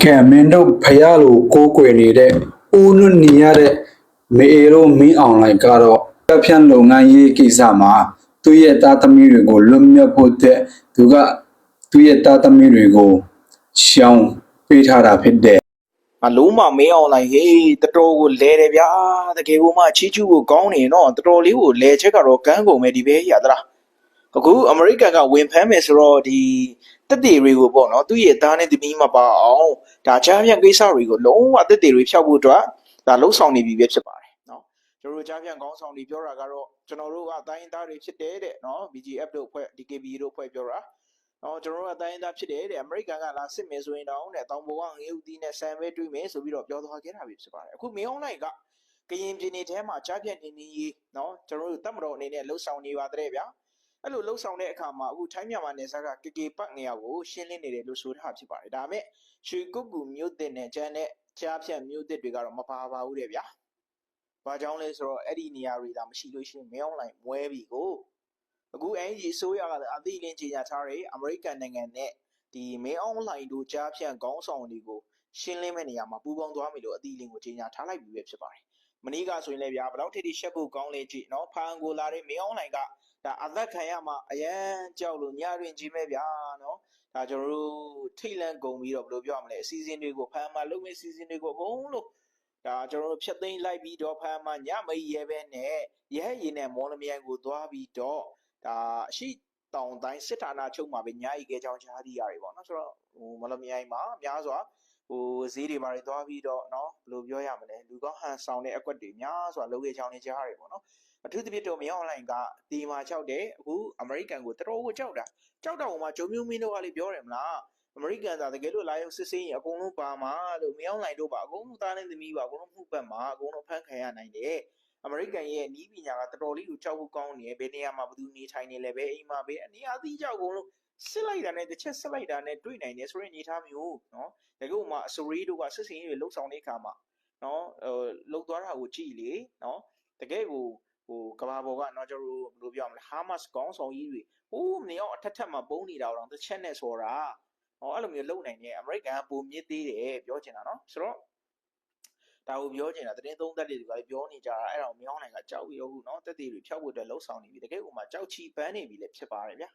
ကဲမင်းတို့ဖျားလို့ကိုးကွယ်နေတဲ့ဦးနုနေရတဲ့မေအေရိုမင်းအောင်လိုက်ကတော့တပ်ဖြန့်လုပ်ငန်းရေးကိစ္စမှာသူ့ရဲ့သားသမီးတွေကိုလွတ်မြောက်ဖို့တဲ့သူကသူ့ရဲ့သားသမီးတွေကိုရှောင်ပေးထားတာဖြစ်တယ်အလုံးမမင်းအောင်လိုက်ဟေးတတော်ကိုလဲတယ်ဗျာတကယ်ကိုမှချီးကျူးကိုကောင်းနေနော်တတော်လေးကိုလဲချက်ကတော့ကန်းကုန်ပဲဒီပဲရသလားအခုအမေရိကန်ကဝင်ဖမ်းမယ်ဆိုတော့ဒီတက်တေတွေကိုပေါ့နော်သူ့ရဲ့သားနဲ့သမီးမပါအောင်ဒါချမ်းပြန်ကိစ္စတွေကိုလုံးဝတက်တေတွေဖျောက်ဖို့အတွက်ဒါလှုပ်ဆောင်နေပြီပဲဖြစ်ပါတယ်နော်ကျွန်တော်တို့ချမ်းပြန်ခေါင်းဆောင်တွေပြောတာကတော့ကျွန်တော်တို့ကတိုင်းသားတွေဖြစ်တယ်တဲ့နော် BGF တို့ဖွဲ့ DKB တို့ဖွဲ့ပြောတာကျွန်တော်တို့ကတိုင်းသားဖြစ်တယ်တဲ့အမေရိကန်ကလာစစ်မယ်ဆိုရင်တော့တဲ့တောင်ပေါ်ကငေးဦးသီးနဲ့ဆန်ပဲတွေးမယ်ဆိုပြီးတော့ပြောသွားခဲ့တာပဲဖြစ်ပါတယ်အခုမင်းအောင်လိုက်ကကရင်ပြည်နယ်ထဲမှာကြားပြန့်နေနေရေးနော်ကျွန်တော်တို့တပ်မတော်အနေနဲ့လှုပ်ဆောင်နေပါတဲ့ဗျာအဲ့လိုလှုပ်ဆောင်တဲ့အခါမှာအခုထိုင်းမြန်မာနယ်စပ်ကကေပတ်နေရာကိုရှင်းလင်းနေတယ်လို့ဆိုတာဖြစ်ပါတယ်ဒါပေမဲ့ရွှေကုတ်ကူမြို့သစ်နဲ့ကျန်းတဲ့ကြားဖြန့်မြို့သစ်တွေကတော့မပါပါဘူးတဲ့ဗျာဘာကြောင့်လဲဆိုတော့အဲ့ဒီနေရာတွေဒါမရှိလို့ရှိရင်မင်းအောင်လိုက်မွဲပြီကိုအခုအစိုးရကအသိလင်းကြေညာထားတဲ့အမေရိကန်နိုင်ငံနဲ့ဒီမင်းအောင်လှိုင်တို့ကြားဖြန့်ခေါင်းဆောင်တွေကိုရှင်းလင်းမဲ့နေရာမှာပူးပေါင်းသွားမယ်လို့အသိလင်းကိုကြေညာထားလိုက်ပြီပဲဖြစ်ပါတယ်မနေ့ကဆိုရင်လည်းဗျာဘယ်တော့ထိရှက်ဖို့ကောင်းလဲကြည့်နော်ဖန်ကိုလာတဲ့မင်းအောင်လှိုင်ကဒါအသက်ခံရမှာအရန်ကြောက်လို့ညတွင်ကြီးမဲ့ဗျာနော်ဒါကျွန်တော်တို့ထိတ်လန့်ကုန်ပြီးတော့ဘယ်လိုပြောရမလဲအစီအစဉ်တွေကိုဖန်မှာလုပ်မဲ့အစီအစဉ်တွေကိုအကုန်လို့ဒါကျွန်တော်တို့ဖြတ်သိမ်းလိုက်ပြီးတော့ဖန်မှာညမရဲပဲနဲ့ရဲရည်နဲ့မော်လမြိုင်ကိုသွားပြီးတော့ဒါအရှိတောင်တိုင်းစစ်ဌာနချုပ်မှာပဲညရီခဲ့ကြောင်းကြားသိရတယ်ပေါ့နော်ဆိုတော့မော်လမြိုင်မှာများစွာဈေးတွေဘာတွေသွားပြီးတော့နော်ဘယ်လိုပြောရမလဲလူကောင်းဟန်ဆောင်တဲ့အကွက်တွေများစွာလုပ်ခဲ့ကြောင်းနေကြားရတယ်ပေါ့နော်အထူးသဖြင့်တော့မင်းအွန်လိုင်းကဒီမှာကြောက်တယ်အခုအမေရိကန်ကိုတော်ကိုကြောက်တာဟိုမှာဂျိုမျိုးမင်းတို့ကလည်းပြောတယ်မလားအမေရိကန်သားတကယ်လို့လာရောက်စစ်ဆေးရင်အကုန်လုံးပါမှာလို့မင်းအွန်လိုင်းတို့ပါအကုန်လုံးသားနဲ့သမီးပါအကုန်လုံးမှုပတ်မှာအကုန်လုံးဖမ်းခံရနိုင်တယ်အမေရိကန်ရဲ့နီးပညာကတော်လေးကိုကြောက်ဖို့ကောင်းနေဘယ်နေရာမှာဘယ်သူနေထိုင်နေလဲပဲအိမ်မှာပဲအနေအသီးကြောက်ကုန်လို့စစ်လိုက်တာနဲ့တစ်ချက်စစ်လိုက်တာနဲ့တွေ့နိုင်တယ်ဆိုရင်အနေထားမျိုးနော်ဒါကမှအစိုးရတို့ကစစ်စင်ရေးလှုပ်ဆောင်တဲ့အခါမှာနော်လှုပ်သွားတာကိုကြည့်လေနော်တကယ်ကိုကဘာပေါ်ကနော်ကျွန်တော်တို့ဘယ်လိုပြောရမလဲဟာမတ်ကောင်းဆောင်ကြီးတွေမင်းအောင်အထက်မှာပုံနေတာတော့တစ်ချက်နဲ့ဆိုတာအဲ့လိုမျိုးလုံနိုင်တယ်အမေရိကန်ကပုံမြင့်သေးတယ်ပြောချင်တာနော်ဆိုတော့ဒါကိုပြောချင်တာသတင်းသုံးသပ်တွေကလည်းပြောနေကြတာအဲ့တော့မင်းအောင်နိုင်ကကြောက်ပြီးတော့နော်တက်သေးတွေဖြောက်ဖို့အတွက်လှုပ်ဆောင်နေပြီတကယ်ကိုမှကြောက်ချီပန်းနေပြီလည်းဖြစ်ပါတယ်ဗျာ